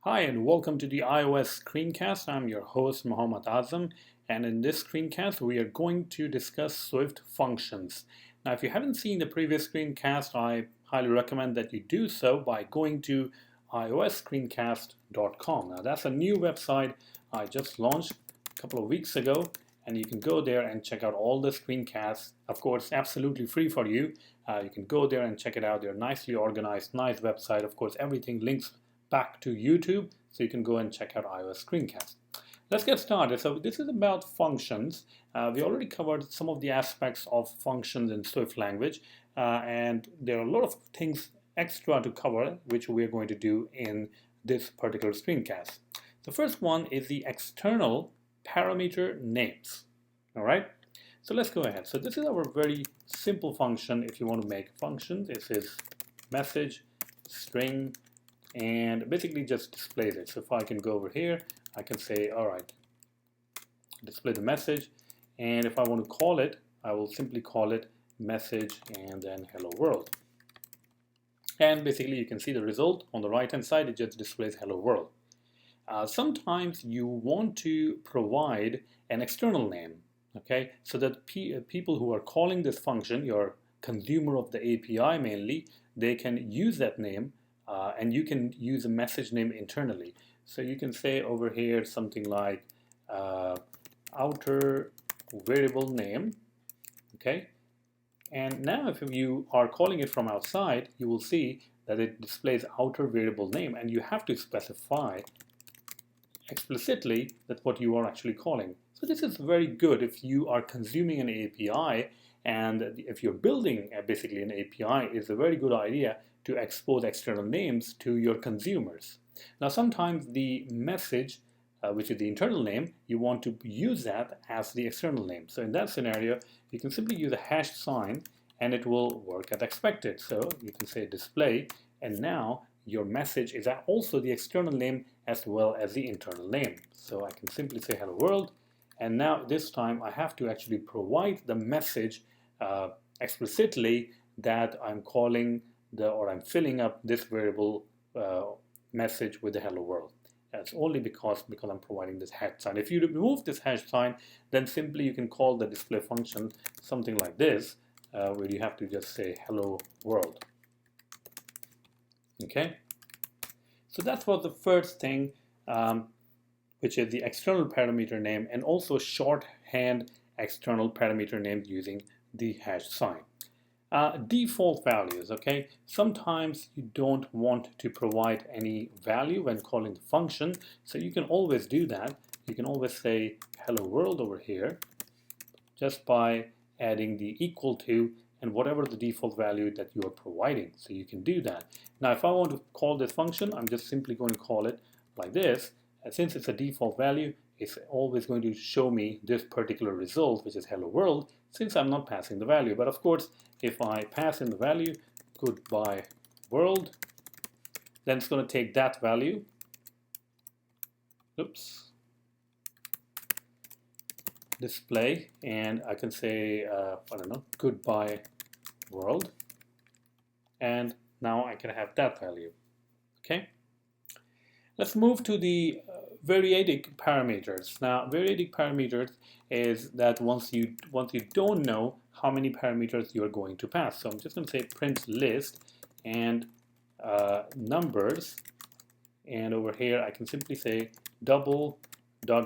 Hi and welcome to the iOS screencast. I'm your host Mohammad Azam, and in this screencast we are going to discuss Swift functions. Now if you haven't seen the previous screencast, I highly recommend that you do so by going to iosscreencast.com. Now that's a new website I just launched a couple of weeks ago, and you can go there and check out all the screencasts. Of course, absolutely free for you. You can go there and check it out. They're nicely organized, nice website. Of course, everything links back to YouTube, so you can go and check out iOS Screencast. Let's get started. So this is about functions. We already covered some of the aspects of functions in Swift language, and there are a lot of things extra to cover, which we are going to do in this particular screencast. The first one is the external parameter names. All right. So let's go ahead. So this is our very simple function. If you want to make functions, this is message string, and basically just displays it. So if I can go over here, I can say, all right, display the message, and if I want to call it, I will simply call it message and then hello world. And basically you can see the result on the right hand side, it just displays hello world. Sometimes you want to provide an external name, okay, so that people who are calling this function, your consumer of the API mainly, they can use that name. And you can use a message name internally. So you can say over here something like outer variable name, okay? And now if you are calling it from outside, you will see that it displays outer variable name, and you have to specify explicitly that what you are actually calling. So this is very good if you are consuming an API, and if you're building basically an API, it's a very good idea to expose external names to your consumers. Now sometimes the message, which is the internal name, you want to use that as the external name. So in that scenario, you can simply use a hash sign and it will work as expected. So you can say display, and now your message is also the external name as well as the internal name. So I can simply say hello world, and now this time I have to actually provide the message explicitly that I'm calling or I'm filling up this variable message with the hello world. That's only because I'm providing this hash sign. If you remove this hash sign, then simply you can call the display function something like this, where you have to just say hello world. Okay, so that's what the first thing, which is the external parameter name, and also shorthand external parameter names using the hash sign. Default values, okay? Sometimes you don't want to provide any value when calling the function, so you can always do that. You can always say hello world over here just by adding the equal to and whatever the default value that you are providing. So you can do that. Now if I want to call this function, I'm just simply going to call it like this. And since it's a default value, it's always going to show me this particular result, which is hello world, since I'm not passing the value. But of course, if I pass in the value goodbye world, then it's going to take that value, display, and I can say I don't know, goodbye world, and now I can have that value. Okay, let's move to the variadic parameters. Now variadic parameters is that once you don't know how many parameters you are going to pass. So I'm just going to say print list and numbers, and over here I can simply say double ... Now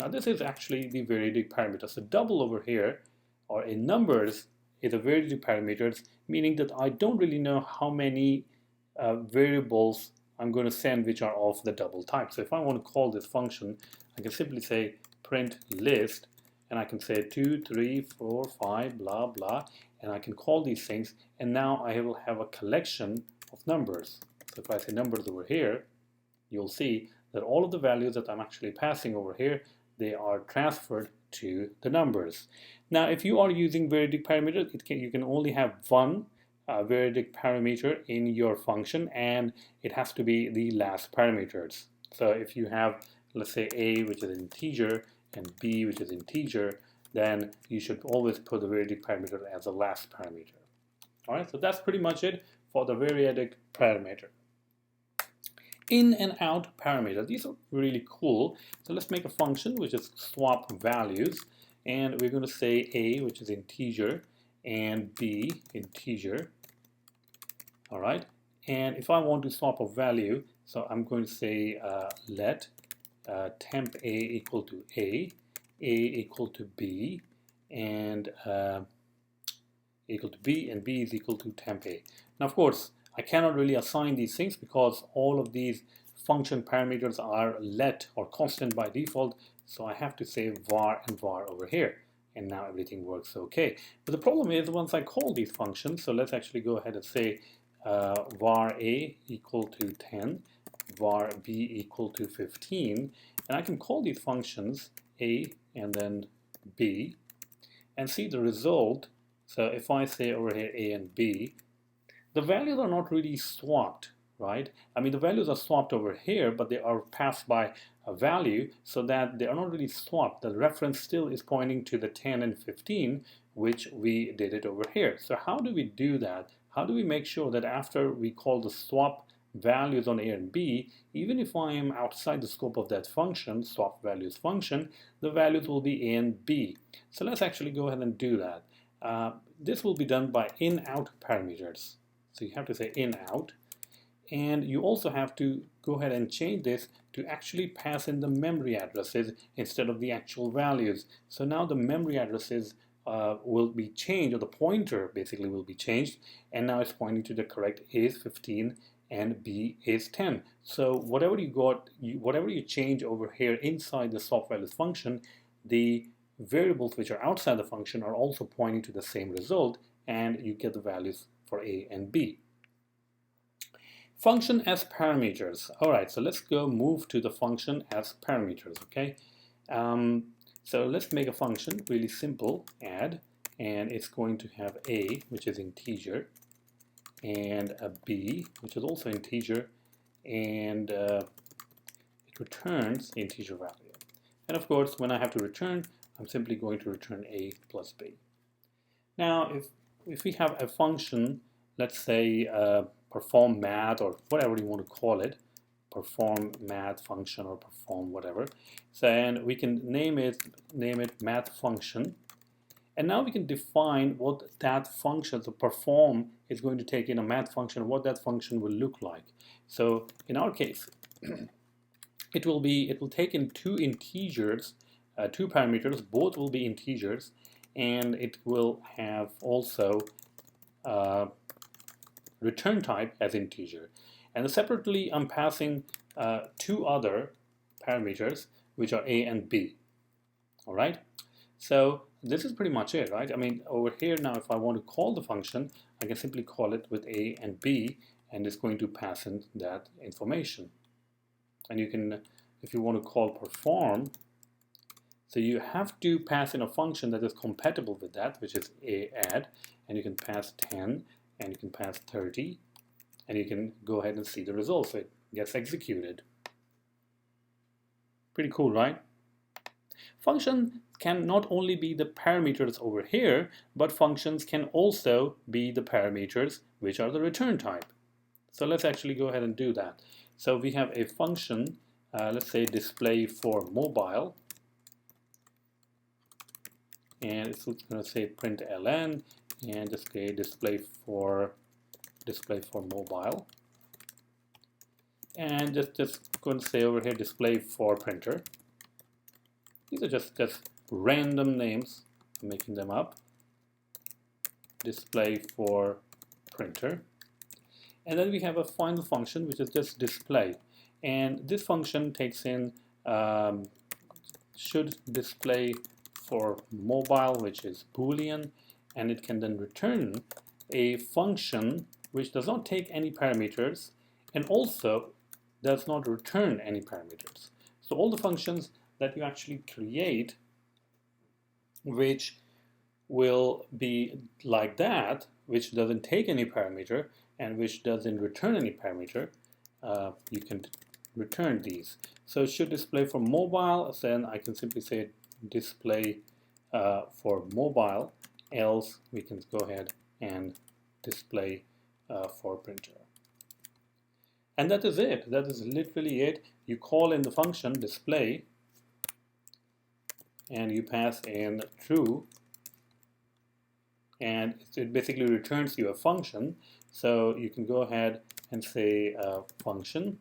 this is actually the variadic parameter. So double over here, or in numbers, is a variadic parameters, meaning that I don't really know how many variables I'm going to send which are of the double type. So if I want to call this function, I can simply say print list, and I can say 2, 3, 4, 5, blah, blah, and I can call these things, and now I will have a collection of numbers. So if I say numbers over here, you'll see that all of the values that I'm actually passing over here, they are transferred to the numbers. Now, if you are using variadic parameters, you can only have one variadic parameter in your function, and it has to be the last parameters. So if you have, let's say, a, which is an integer, and b, which is integer, then you should always put the variadic parameter as the last parameter. All right, so that's pretty much it for the variadic parameter. In and out parameters. These are really cool. So let's make a function which is swap values, and we're going to say a, which is integer, and b, integer. All right. And if I want to swap a value, so I'm going to say let temp a equal to a equal to b, and equal to b, and b is equal to temp a. Now, of course, I cannot really assign these things because all of these function parameters are let or constant by default, so I have to say var and var over here, and now everything works okay. But the problem is once I call these functions, so let's actually go ahead and say var a equal to 10, var b equal to 15, and I can call these functions a and then b and see the result. So if I say over here a and b, the values are not really swapped, right? I mean, the values are swapped over here, but they are passed by a value so that they are not really swapped. The reference still is pointing to the 10 and 15, which we did it over here. So how do we do that? How do we make sure that after we call the swap values on a and b, even if I am outside the scope of that function, swap values function, the values will be a and b. So let's actually go ahead and do that. This will be done by in-out parameters. So you have to say in-out, and you also have to go ahead and change this to actually pass in the memory addresses instead of the actual values. So now the memory addresses will be changed, or the pointer basically will be changed, and now it's pointing to the correct A is 15 and B is 10. So whatever you change over here inside the swap values function, the variables which are outside the function are also pointing to the same result, and you get the values for A and B. Function as parameters. All right, so let's go move to the function as parameters, okay? So let's make a function, really simple, add, and it's going to have a, which is integer, and a b, which is also integer, and it returns the integer value. And of course, when I have to return, I'm simply going to return a plus b. Now, if we have a function, let's say perform math or whatever you want to call it, perform math function or perform whatever, so, and we can name it math function, and now we can define what that function, the perform, is going to take in a math function, what that function will look like. So in our case, it will take in two integers, two parameters, both will be integers, and it will have also return type as integer. And separately, I'm passing two other parameters, which are a and b. All right. So this is pretty much it, right? I mean, over here now, if I want to call the function, I can simply call it with a and b, and it's going to pass in that information. And you can, if you want to call perform, so you have to pass in a function that is compatible with that, which is a add, and you can pass 10, and you can pass 30, and you can go ahead and see the results. So it gets executed. Pretty cool, right? Function can not only be the parameters over here, but functions can also be the parameters which are the return type. So let's actually go ahead and do that. So we have a function, let's say display for mobile, and it's going to say print ln, and just say display for mobile, and just going to say over here display for printer. These are just random names, I'm making them up. Display for printer, and then we have a final function which is just display, and this function takes in should display for mobile, which is Boolean, and it can then return a function which does not take any parameters and also does not return any parameters. So all the functions that you actually create which will be like that, which doesn't take any parameter and which doesn't return any parameter, you can return these. So it should display for mobile, then I can simply say display for mobile, else we can go ahead and display for printer. And that is it. That is literally it. You call in the function display and you pass in true, and it basically returns you a function. So you can go ahead and say function,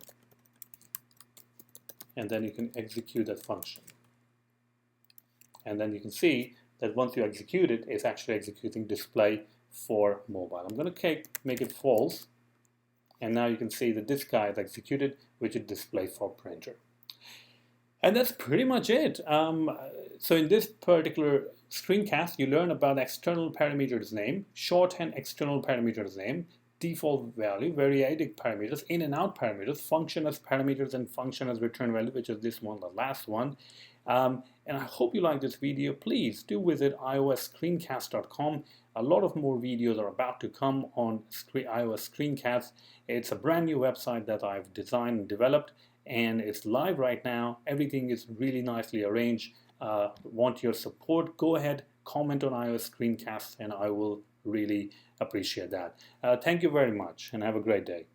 and then you can execute that function. And then you can see that once you execute it, it's actually executing display for mobile. I'm going to make it false, and now you can see that this guy is executed, which is display for printer. And that's pretty much it. So in this particular screencast, you learn about external parameters name, shorthand external parameters name, default value, variadic parameters, in and out parameters, function as parameters, and function as return value, which is this one, the last one. And I hope you like this video. Please do visit iosscreencast.com. A lot of more videos are about to come on iOS Screencast. It's a brand new website that I've designed and developed, and it's live right now. Everything is really nicely arranged. Want your support? Go ahead, comment on iOS Screencast, and I will really appreciate that. Thank you very much, and have a great day.